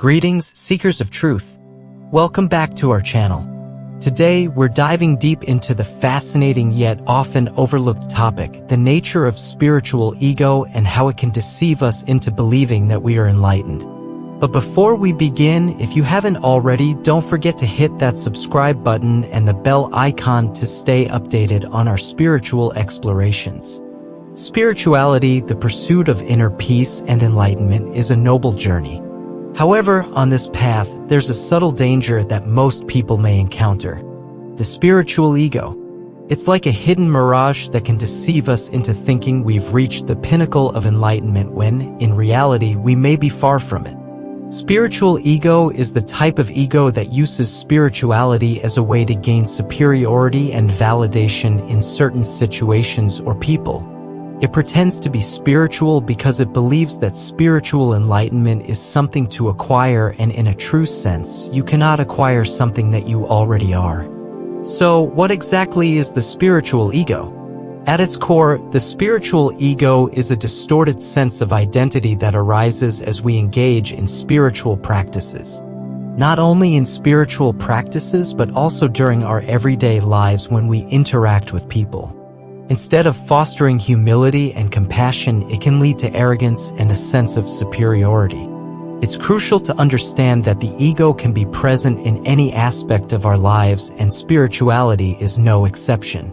Greetings, seekers of truth. Welcome back to our channel. Today, we're diving deep into the fascinating yet often overlooked topic, the nature of spiritual ego and how it can deceive us into believing that we are enlightened. But before we begin, if you haven't already, don't forget to hit that subscribe button and the bell icon to stay updated on our spiritual explorations. Spirituality, the pursuit of inner peace and enlightenment, is a noble journey. However, on this path, there's a subtle danger that most people may encounter: the spiritual ego. It's like a hidden mirage that can deceive us into thinking we've reached the pinnacle of enlightenment when, in reality, we may be far from it. Spiritual ego is the type of ego that uses spirituality as a way to gain superiority and validation in certain situations or people. It pretends to be spiritual because it believes that spiritual enlightenment is something to acquire, and in a true sense, you cannot acquire something that you already are. So, what exactly is the spiritual ego? At its core, the spiritual ego is a distorted sense of identity that arises as we engage in spiritual practices. Not only in spiritual practices, but also during our everyday lives when we interact with people. Instead of fostering humility and compassion, it can lead to arrogance and a sense of superiority. It's crucial to understand that the ego can be present in any aspect of our lives, and spirituality is no exception.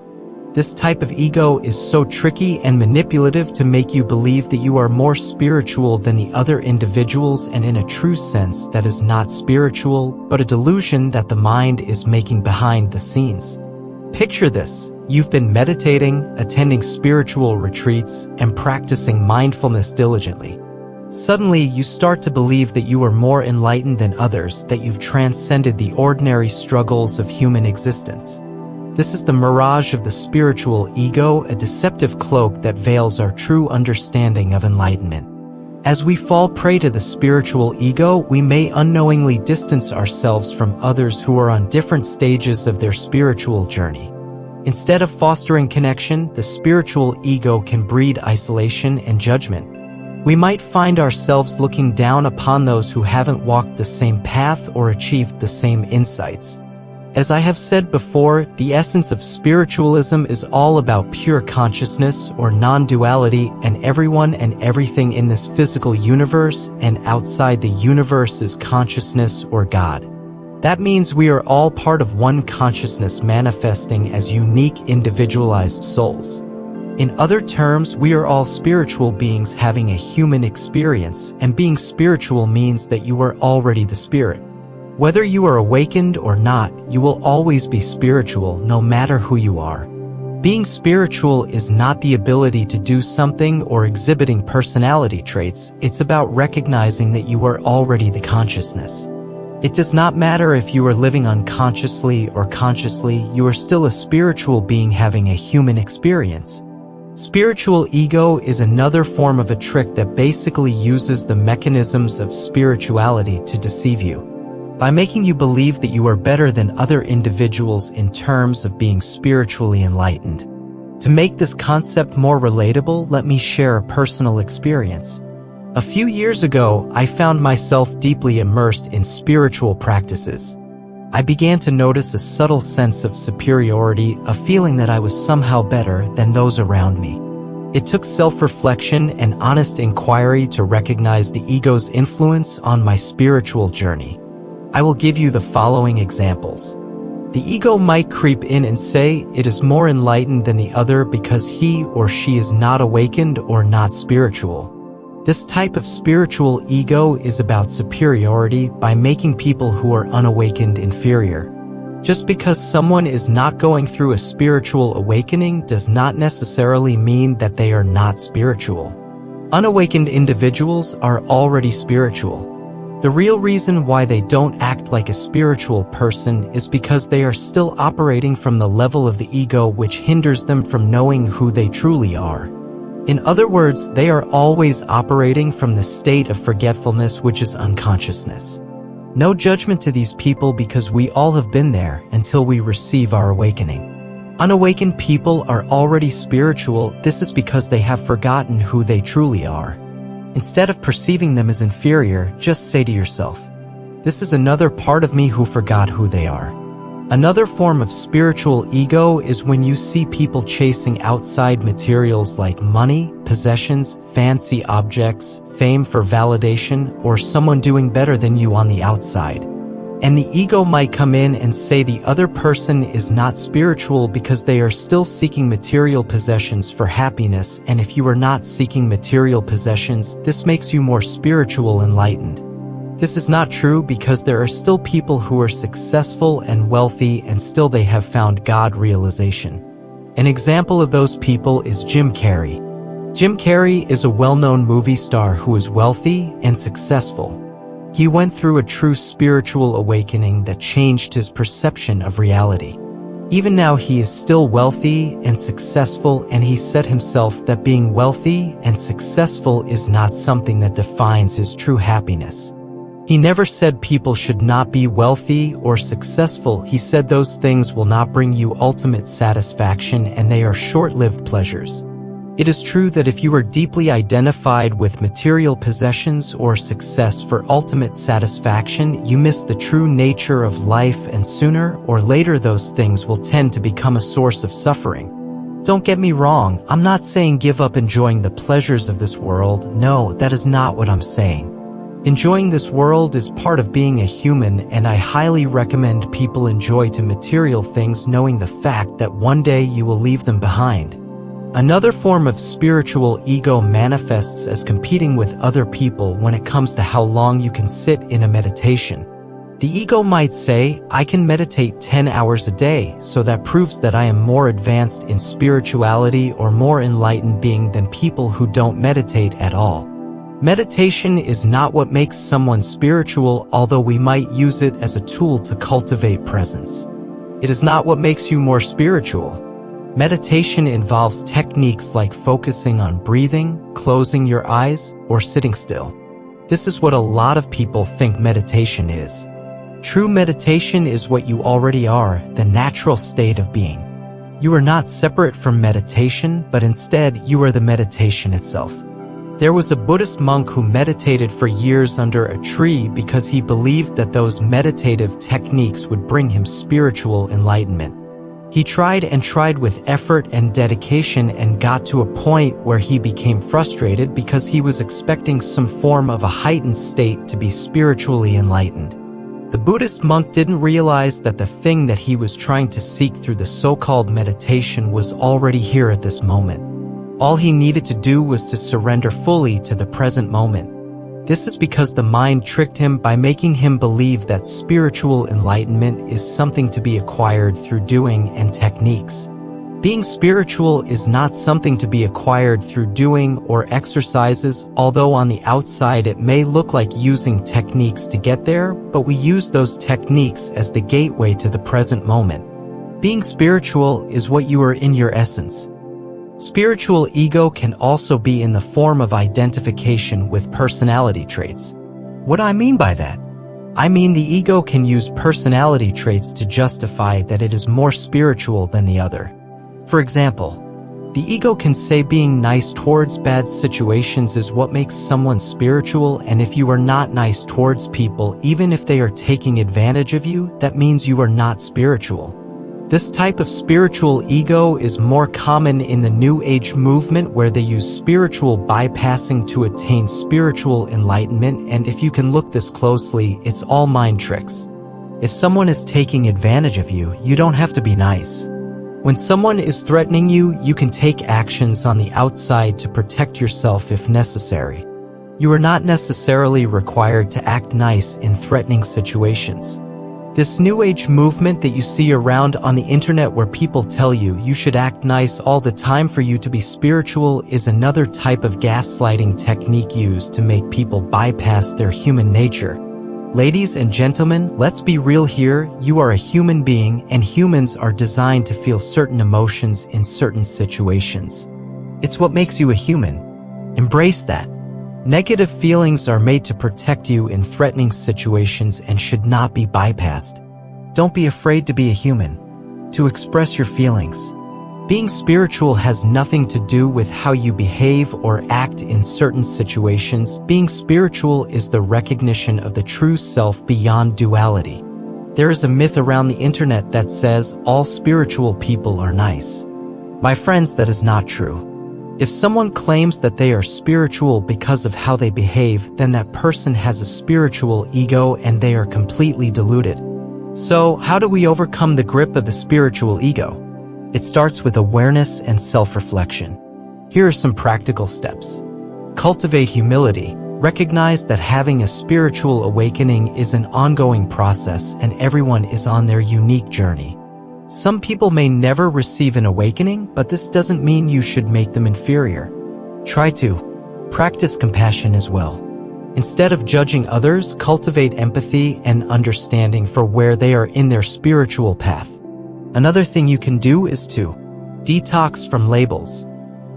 This type of ego is so tricky and manipulative to make you believe that you are more spiritual than the other individuals, and in a true sense, that is not spiritual, but a delusion that the mind is making behind the scenes. Picture this. You've been meditating, attending spiritual retreats, and practicing mindfulness diligently. Suddenly, you start to believe that you are more enlightened than others, that you've transcended the ordinary struggles of human existence. This is the mirage of the spiritual ego, a deceptive cloak that veils our true understanding of enlightenment. As we fall prey to the spiritual ego, we may unknowingly distance ourselves from others who are on different stages of their spiritual journey. Instead of fostering connection, the spiritual ego can breed isolation and judgment. We might find ourselves looking down upon those who haven't walked the same path or achieved the same insights. As I have said before, the essence of spiritualism is all about pure consciousness or non-duality, and everyone and everything in this physical universe and outside the universe is consciousness or God. That means we are all part of one consciousness manifesting as unique individualized souls. In other terms, we are all spiritual beings having a human experience, and being spiritual means that you are already the spirit. Whether you are awakened or not, you will always be spiritual no matter who you are. Being spiritual is not the ability to do something or exhibiting personality traits. It's about recognizing that you are already the consciousness. It does not matter if you are living unconsciously or consciously, you are still a spiritual being having a human experience. Spiritual ego is another form of a trick that basically uses the mechanisms of spirituality to deceive you. By making you believe that you are better than other individuals in terms of being spiritually enlightened. To make this concept more relatable, let me share a personal experience. A few years ago, I found myself deeply immersed in spiritual practices. I began to notice a subtle sense of superiority, a feeling that I was somehow better than those around me. It took self-reflection and honest inquiry to recognize the ego's influence on my spiritual journey. I will give you the following examples. The ego might creep in and say it is more enlightened than the other because he or she is not awakened or not spiritual. This type of spiritual ego is about superiority by making people who are unawakened inferior. Just because someone is not going through a spiritual awakening does not necessarily mean that they are not spiritual. Unawakened individuals are already spiritual. The real reason why they don't act like a spiritual person is because they are still operating from the level of the ego, which hinders them from knowing who they truly are. In other words, they are always operating from the state of forgetfulness, which is unconsciousness. No judgment to these people because we all have been there until we receive our awakening. Unawakened people are already spiritual. This is because they have forgotten who they truly are. Instead of perceiving them as inferior, just say to yourself, This is another part of me who forgot who they are. Another form of spiritual ego is when you see people chasing outside materials like money, possessions, fancy objects, fame for validation, or someone doing better than you on the outside. And the ego might come in and say the other person is not spiritual because they are still seeking material possessions for happiness, and if you are not seeking material possessions, this makes you more spiritual, enlightened. This is not true because there are still people who are successful and wealthy and still they have found God realization. An example of those people is Jim Carrey. Jim Carrey is a well-known movie star who is wealthy and successful. He went through a true spiritual awakening that changed his perception of reality. Even now he is still wealthy and successful, and he said himself that being wealthy and successful is not something that defines his true happiness. He never said people should not be wealthy or successful. He said those things will not bring you ultimate satisfaction and they are short-lived pleasures. It is true that if you are deeply identified with material possessions or success for ultimate satisfaction, you miss the true nature of life, and sooner or later those things will tend to become a source of suffering. Don't get me wrong, I'm not saying give up enjoying the pleasures of this world. No, that is not what I'm saying. Enjoying this world is part of being a human, and I highly recommend people enjoy to material things knowing the fact that one day you will leave them behind. Another form of spiritual ego manifests as competing with other people when it comes to how long you can sit in a meditation. The ego might say, I can meditate 10 hours a day, so that proves that I am more advanced in spirituality or more enlightened being than people who don't meditate at all. Meditation is not what makes someone spiritual, although we might use it as a tool to cultivate presence. It is not what makes you more spiritual. Meditation involves techniques like focusing on breathing, closing your eyes, or sitting still. This is what a lot of people think meditation is. True meditation is what you already are, the natural state of being. You are not separate from meditation, but instead you are the meditation itself. There was a Buddhist monk who meditated for years under a tree because he believed that those meditative techniques would bring him spiritual enlightenment. He tried and tried with effort and dedication and got to a point where he became frustrated because he was expecting some form of a heightened state to be spiritually enlightened. The Buddhist monk didn't realize that the thing that he was trying to seek through the so-called meditation was already here at this moment. All he needed to do was to surrender fully to the present moment. This is because the mind tricked him by making him believe that spiritual enlightenment is something to be acquired through doing and techniques. Being spiritual is not something to be acquired through doing or exercises, although on the outside it may look like using techniques to get there, but we use those techniques as the gateway to the present moment. Being spiritual is what you are in your essence. Spiritual ego can also be in the form of identification with personality traits. What do I mean by that? I mean the ego can use personality traits to justify that it is more spiritual than the other. For example, the ego can say being nice towards bad situations is what makes someone spiritual, and if you are not nice towards people, even if they are taking advantage of you, that means you are not spiritual. This type of spiritual ego is more common in the New Age movement, where they use spiritual bypassing to attain spiritual enlightenment, and if you can look this closely, it's all mind tricks. If someone is taking advantage of you, you don't have to be nice. When someone is threatening you, you can take actions on the outside to protect yourself if necessary. You are not necessarily required to act nice in threatening situations. This New Age movement that you see around on the internet, where people tell you you should act nice all the time for you to be spiritual, is another type of gaslighting technique used to make people bypass their human nature. Ladies and gentlemen, let's be real here. You are a human being, and humans are designed to feel certain emotions in certain situations. It's what makes you a human. Embrace that. Negative feelings are made to protect you in threatening situations and should not be bypassed. Don't be afraid to be a human, to express your feelings. Being spiritual has nothing to do with how you behave or act in certain situations. Being spiritual is the recognition of the true self beyond duality. There is a myth around the internet that says all spiritual people are nice. My friends, that is not true. If someone claims that they are spiritual because of how they behave, then that person has a spiritual ego and they are completely deluded. So, how do we overcome the grip of the spiritual ego? It starts with awareness and self-reflection. Here are some practical steps. Cultivate humility. Recognize that having a spiritual awakening is an ongoing process and everyone is on their unique journey. Some people may never receive an awakening, but this doesn't mean you should make them inferior. Try to practice compassion as well. Instead of judging others, cultivate empathy and understanding for where they are in their spiritual path. Another thing you can do is to detox from labels.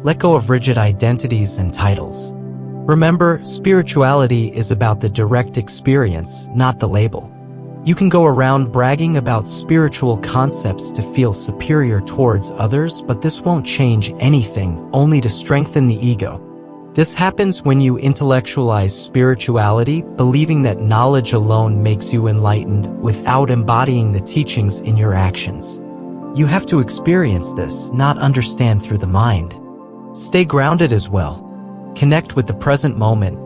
Let go of rigid identities and titles. Remember, spirituality is about the direct experience, not the label. You can go around bragging about spiritual concepts to feel superior towards others, but this won't change anything, only to strengthen the ego. This happens when you intellectualize spirituality, believing that knowledge alone makes you enlightened without embodying the teachings in your actions. You have to experience this, not understand through the mind. Stay grounded as well. Connect with the present moment.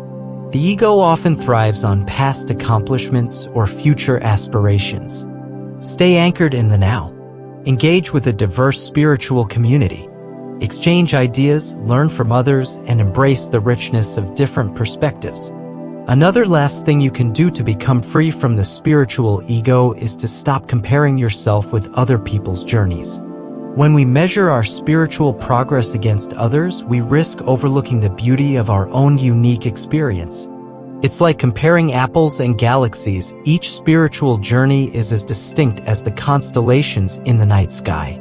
The ego often thrives on past accomplishments or future aspirations. Stay anchored in the now. Engage with a diverse spiritual community. Exchange ideas, learn from others, and embrace the richness of different perspectives. Another last thing you can do to become free from the spiritual ego is to stop comparing yourself with other people's journeys. When we measure our spiritual progress against others, we risk overlooking the beauty of our own unique experience. It's like comparing apples and galaxies. Each spiritual journey is as distinct as the constellations in the night sky.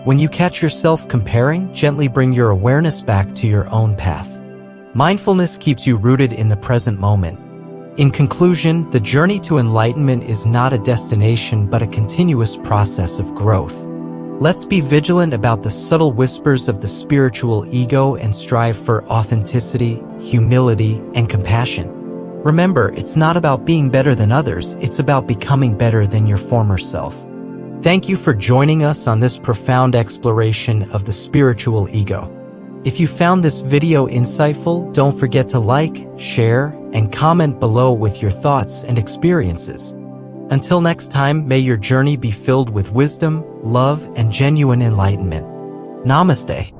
When you catch yourself comparing, gently bring your awareness back to your own path. Mindfulness keeps you rooted in the present moment. In conclusion, the journey to enlightenment is not a destination but a continuous process of growth. Let's be vigilant about the subtle whispers of the spiritual ego and strive for authenticity, humility, and compassion. Remember, it's not about being better than others, it's about becoming better than your former self. Thank you for joining us on this profound exploration of the spiritual ego. If you found this video insightful, don't forget to like, share, and comment below with your thoughts and experiences. Until next time, may your journey be filled with wisdom, love, and genuine enlightenment. Namaste.